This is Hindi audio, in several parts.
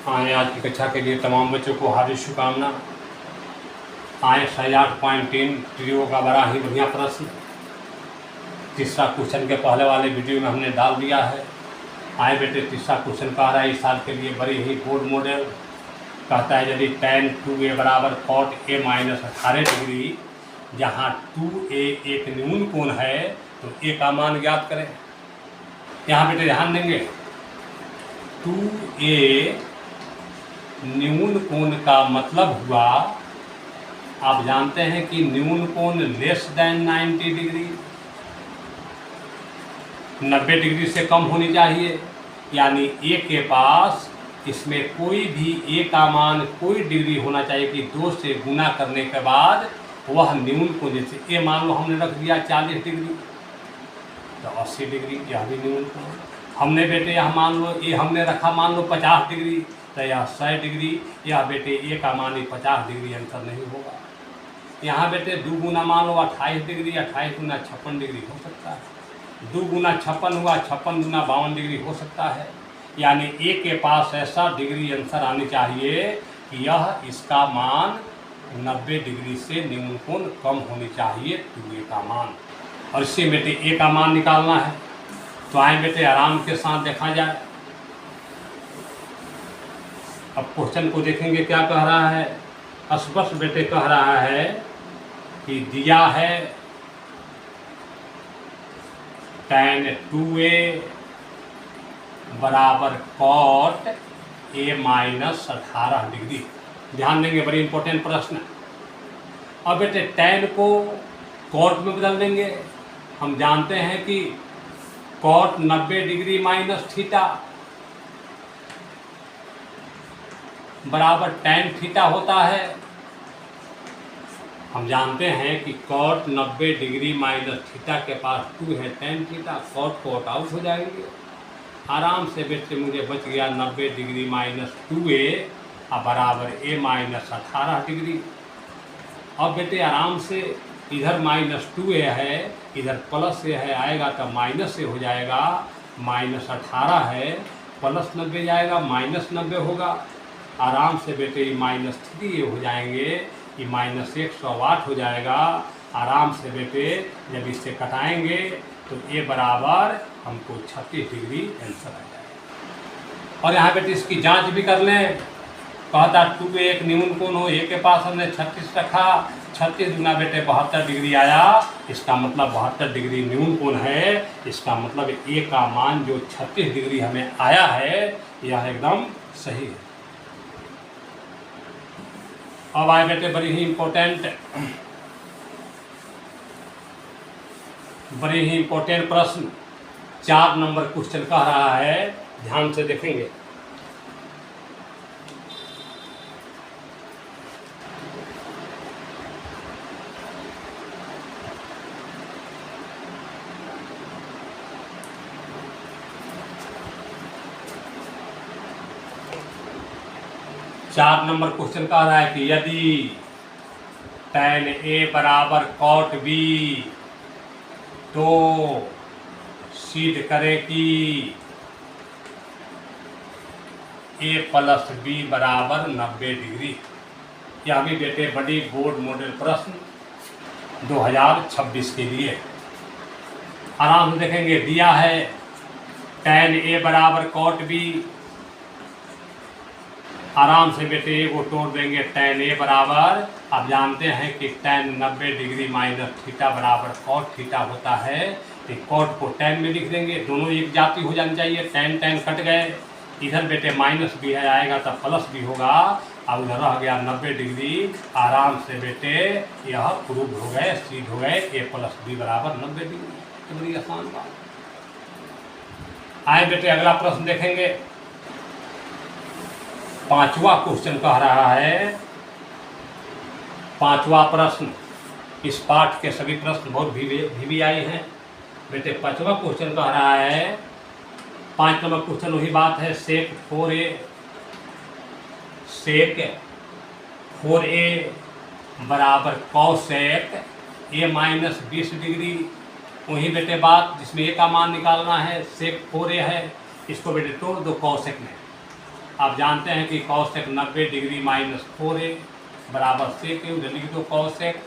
आए आज की कक्षा के लिए तमाम बच्चों को हार्दिक शुभकामना। आए 8.3 ट्रियो का बड़ा ही बढ़िया प्रश्न तीसरा क्वेश्चन के पहले वाले वीडियो में हमने डाल दिया है। आए बेटे तीसरा क्वेश्चन कह रहा है इस साल के लिए बड़ी ही बोर्ड मॉडल कहता है यदि tan 2a बराबर cot a माइनस 18 डिग्री जहाँ 2a एक न्यून कोण है तो a का मान ज्ञात करें। यहाँ बेटे ध्यान देंगे 2a न्यून कोण का मतलब हुआ, आप जानते हैं कि न्यून कोण लेस देन 90 डिग्री 90 डिग्री से कम होनी चाहिए, यानी a के पास इसमें कोई भी a का मान कोई डिग्री होना चाहिए कि 2 से गुना करने के बाद वह न्यून कोण, जैसे a मान लो हमने रख दिया 40 डिग्री तो 80 डिग्री यह भी न्यून कोण। हमने बेटे यह मान लो a हमने रखा मान लो 50 डिग्री तो यह 100 डिग्री, यह बेटे a का मान ही 50 डिग्री आंसर नहीं होगा। यहाँ बेटे 2 गुना मान लो 28 डिग्री, 28 गुना 56 डिग्री हो सकता है, 2 गुना 56 हुआ, 56 गुना 52 डिग्री हो सकता है, यानी a के पास ऐसा डिग्री आंसर आनी चाहिए कि यह इसका मान 90 डिग्री से न्यून कोण कम होनी चाहिए 2a का मान, और इससे बेटे a का मान निकालना है। तो आए बेटे आराम के साथ देखा जाए। अब क्वेश्चन को देखेंगे क्या कह रहा है। स्पष्ट बेटे कह रहा है कि दिया है tan 2a बराबर cot a माइनस 18 डिग्री। ध्यान देंगे, बड़ी इंपॉर्टेंट प्रश्न। अब बेटे tan को cot में बदल देंगे। हम जानते हैं कि cot 90 डिग्री माइनस थीटा बराबर tan थीटा होता है। हम जानते हैं कि cot 90 डिग्री माइनस थीटा के पास 2 है tan थीटा, cot को आउट हो जाएंगे। आराम से बेटे मुझे बच गया 90 डिग्री माइनस 2a बराबर a माइनस 18 डिग्री। अब बेटे आराम से इधर माइनस 2a है, इधर प्लस a है, आएगा तो माइनस से हो जाएगा, माइनस 18 है, प्लस 90 जाएगा, माइनस 90 होगा। आराम से बेटे ये माइनस 3a हो जाएंगे, ये माइनस 108 हो जाएगा। आराम से बेटे जब इससे कटाएंगे तो a बराबर हमको 36 डिग्री आंसर आ जाएगा। और यहाँ बेटे इसकी जांच भी कर लें। कहता 2a एक न्यून कोण हो, a के पास हमने 36 रखा, 36 गुना बेटे 72 डिग्री आया, इसका मतलब 72 डिग्री न्यून कोण है। इसका मतलब a का मान जो 36 डिग्री हमें आया है यह एकदम सही है। अब आए बेटे बड़ी ही इम्पोर्टेंट प्रश्न 4 नंबर क्वेश्चन कह रहा है, ध्यान से देखेंगे। चार नंबर क्वेश्चन कह रहा है कि यदि tan a बराबर cot b तो सिद्ध करें कि a प्लस b बराबर 90 डिग्री। यह भी बेटे बड़ी बोर्ड मॉडल प्रश्न 2026 के लिए। आराम से देखेंगे, दिया है tan a बराबर cot b, आराम से बेटे वो तोड़ देंगे tan a बराबर, आप जानते हैं कि tan 90 डिग्री माइनस थीटा बराबर cot थीटा होता है, तो cot को tan में लिख देंगे, दोनों एक जाति हो जानी चाहिए, tan कट गए, इधर बेटे माइनस भी है आएगा तो प्लस भी होगा, अब उधर रह गया 90 डिग्री। आराम से बेटे यह प्रूव हो गए, सिद्ध हो गए a प्लस b बराबर 90 डिग्री। तो बड़ी आसान बात। आए बेटे अगला प्रश्न देखेंगे। 5वां क्वेश्चन कह रहा है, 5वां प्रश्न, इस पाठ के सभी प्रश्न बहुत VVI हैं बेटे। 5वां क्वेश्चन कह रहा है, 5 नंबर क्वेश्चन वही बात है, सेक 4a बराबर कॉसेक a माइनस 20 डिग्री। वही बेटे बात जिसमें a का मान निकालना है, सेक 4a है, इसको बेटे तोड़ दो कॉसेक में। आप जानते हैं कि कॉसेक 90 डिग्री माइनस 4a बराबर सेक है, उधर लिख दो कॉसेक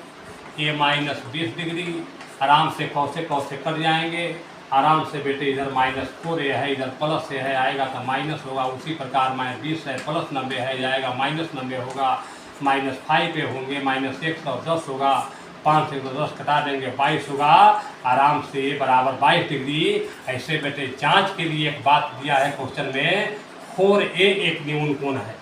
a माइनस 20 डिग्री। आराम से कॉसेक कॉसेक कट जाएंगे, आराम से बेटे इधर माइनस 4a है, इधर प्लस से है, आएगा तो माइनस होगा। उसी प्रकार माइनस 20 है, प्लस 90 है, जाएगा माइनस 90 होगा। माइनस 5 पे होंगे, माइनस 110 होगा, 5 से 10 कटा देंगे, 22 होगा। आराम से बराबर 22 डिग्री। ऐसे बेटे जांच के लिए एक बात दिया है क्वेश्चन में, 4a एक न्यून कोण है।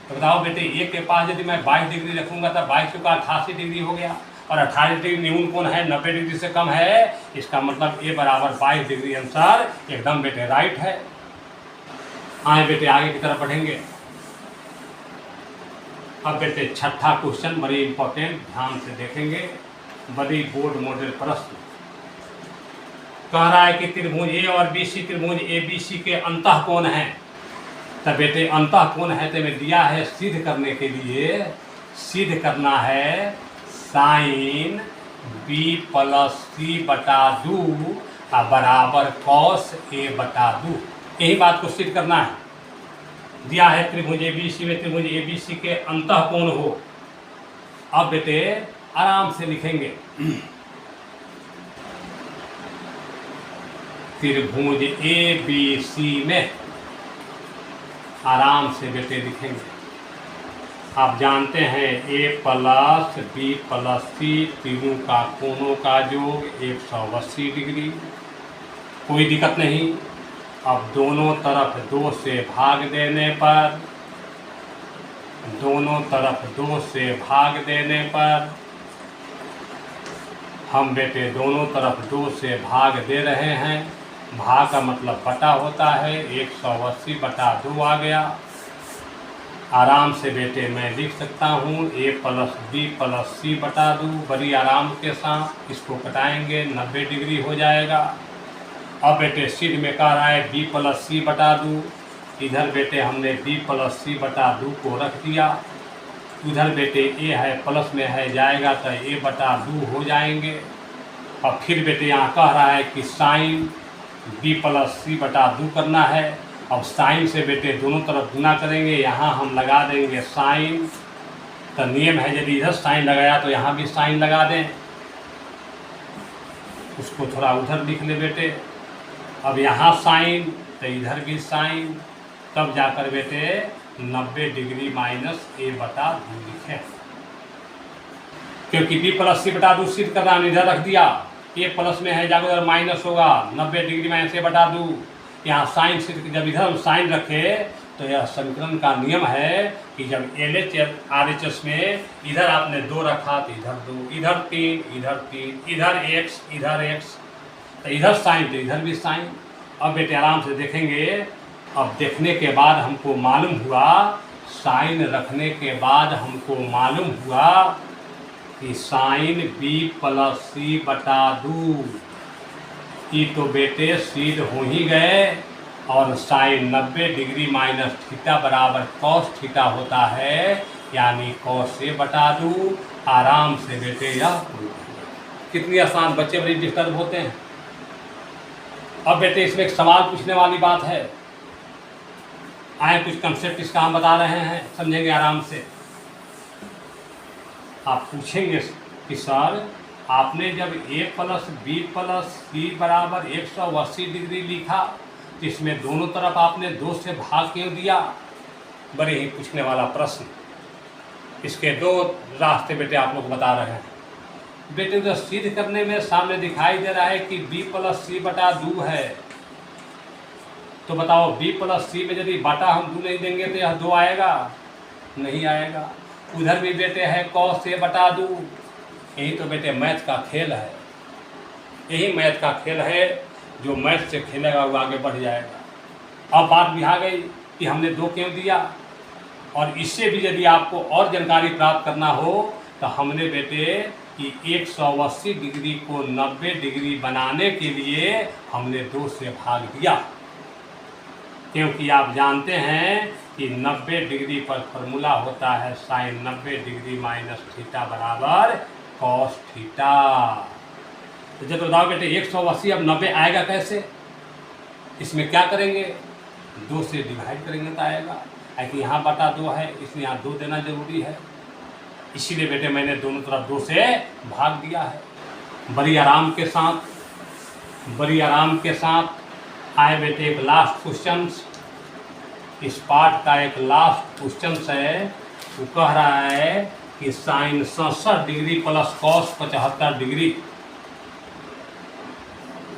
तो बताओ बेटे ए के पास यदि मैं 22 डिग्री रखूंगा तो 22 का 88 डिग्री हो गया, और 88 डिग्री न्यून कोण है, 90 डिग्री से कम है। इसका मतलब ए बराबर 22 डिग्री आंसर एकदम बेटे राइट है। आए बेटे आगे की तरफ बढ़ेंगे। अब बेटे छठा क्वेश्चन बड़ी इंपॉर्टेंट, ध्यान से देखेंगे, बड़ी बोर्ड मॉडल प्रश्न। कह रहा है कि त्रिभुज ए और बीसी त्रिभुज ए बीसी के अंतः कोण है। तब बेटे अंतः कोण है तो मैं दिया है सिद्ध करने के लिए, सिद्ध करना है साइन बी प्लस सी बटा 2 बराबर कॉस ए बटा 2। यही बात को सिद्ध करना है। दिया है त्रिभुज एबीसी में त्रिभुज एबीसी के अंतः कोण हो। अब बेटे आराम से लिखेंगे, त्रिभुज एबीसी में आराम से बेटे लिखेंगे। आप जानते हैं ए प्लस बी प्लस सी तीनों का कोणों का योग 180 डिग्री, कोई दिक्कत नहीं। अब दोनों तरफ 2 से भाग देने पर, दोनों तरफ 2 से भाग देने पर हम बेटे दोनों तरफ 2 से भाग दे रहे हैं। भाग का मतलब बटा होता है, 180 बटा 2 आ गया। आराम से बेटे मैं लिख सकता हूँ ए प्लस बी प्लस सी बटा 2, बड़ी आराम के साथ इसको कटाएंगे, 90 डिग्री हो जाएगा। अब बेटे सिद्ध में कह रहा है बी प्लस सी बटा 2, इधर बेटे हमने बी प्लस सी बटा 2 को रख दिया। उधर बेटे ए है प्लस में है, जाएगा तो ए बटा 2 हो जाएंगे। और फिर बेटे यहाँ कह रहा है कि साइन बी प्लस सी बटा 2 करना है। अब साइन से बेटे दोनों तरफ गुना करेंगे, यहाँ हम लगा देंगे साइन। तो नियम है यदि इधर साइन लगाया तो यहाँ भी साइन लगा दें। उसको थोड़ा उधर लिख ले बेटे। अब यहाँ साइन तो इधर भी साइन, तब जाकर बेटे 90 डिग्री माइनस ए बटा 2 लिखें। क्योंकि बी प्लस सी बटा 2 सिद्ध करना इधर रख दिया, ए प्लस में है जाकर उधर माइनस होगा, 90 डिग्री माइनस ए बटा 2। यहाँ साइन सिद्ध, जब इधर हम साइन रखे तो यह समीकरण का नियम है कि जब LHS में इधर आपने 2 रखा तो इधर 2, इधर 3, इधर 3, इधर x, तो इधर साइन तो इधर भी साइन। अब बेटे आराम से देखेंगे। अब देखने के बाद हमको मालूम हुआ, साइन रखने के बाद हमको मालूम हुआ कि साइन बी प्लस सी बटा 2 ये तो बेटे सिद्ध हो ही गए। और साइन 90 डिग्री माइनस थीटा बराबर कॉस थीटा होता है, यानी कॉस ए बटा 2। आराम से बेटे यह कितनी आसान, बच्चे बड़ी डिस्टर्ब होते हैं। अब बेटे इसमें एक सवाल पूछने वाली बात है, आए कुछ कंसेप्ट इसका हम बता रहे हैं, समझेंगे आराम से। आप पूछेंगे कि सर आपने जब ए प्लस बी प्लस सी बराबर 180 डिग्री लिखा तो इसमें दोनों तरफ आपने 2 से भाग क्यों दिया? बड़े ही पूछने वाला प्रश्न। इसके 2 रास्ते बेटे आप लोग बता रहे हैं। बेटे तो सिद्ध करने में सामने दिखाई दे रहा है कि बी प्लस सी बटा 2 है, तो बताओ बी प्लस सी में यदि बटा हम 2 नहीं देंगे तो यह 2 आएगा? नहीं आएगा। उधर भी बेटे है कॉस ए बटा 2। यही तो बेटे मैथ का खेल है, यही मैथ का खेल है। जो मैथ से खेलेगा वो आगे बढ़ जाएगा। अब बात भी आ गई कि हमने 2 क्यों दिया। और इससे भी यदि आपको और जानकारी प्राप्त करना हो तो हमने बेटे कि 180 डिग्री को 90 डिग्री बनाने के लिए हमने 2 से भाग दिया, क्योंकि आप जानते हैं कि 90 डिग्री पर फॉर्मूला होता है साइन 90 डिग्री माइनस थीटा बराबर कॉस थीटा। तो जब बताओ बेटे 180 अब 90 आएगा कैसे? इसमें क्या करेंगे? 2 से डिवाइड करेंगे तो आएगा। कि यहाँ बटा 2 है, इसलिए यहाँ 2 देना जरूरी है, इसीलिए बेटे मैंने दोनों तरफ 2 से भाग दिया है। बड़ी आराम के साथ आए बेटे एक लास्ट क्वेश्चन। इस पार्ट का एक लास्ट क्वेश्चन है, वो कह रहा है कि sine 67 degree plus cos 75 degree.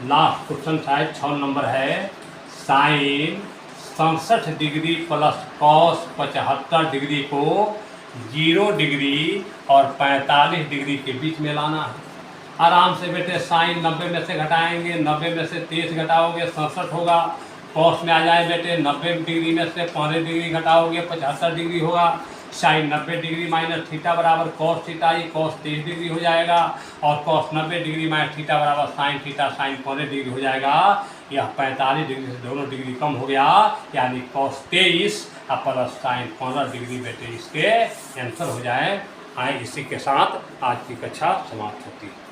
Last question शायद 6 नंबर है। Sine 67 degree plus cos 75 degree को 0 डिग्री और 45 डिग्री के बीच में लाना है। आराम से बेटे साइन 90 में से घटाएंगे, 90 में से 30 घटाओगे 67 होगा। कॉस में आ जाए बेटे 90 डिग्री में से 15 डिग्री घटाओगे 75 डिग्री होगा। साइन 90 डिग्री माइनस थीटा बराबर कॉस थीटा, ये कॉस 23 डिग्री हो जाएगा। और कॉस 90 डिग्री माइनस थीटा बराबर साइन थीटा, साइन 15 डिग्री हो जाएगा। यह 45 डिग्री से दोनों डिग्री कम हो गया, यानी कॉस 23 और प्लस साइन 15 डिग्री बेटे इसके आंसर हो जाए। इसी के साथ आज की कक्षा समाप्त होती है।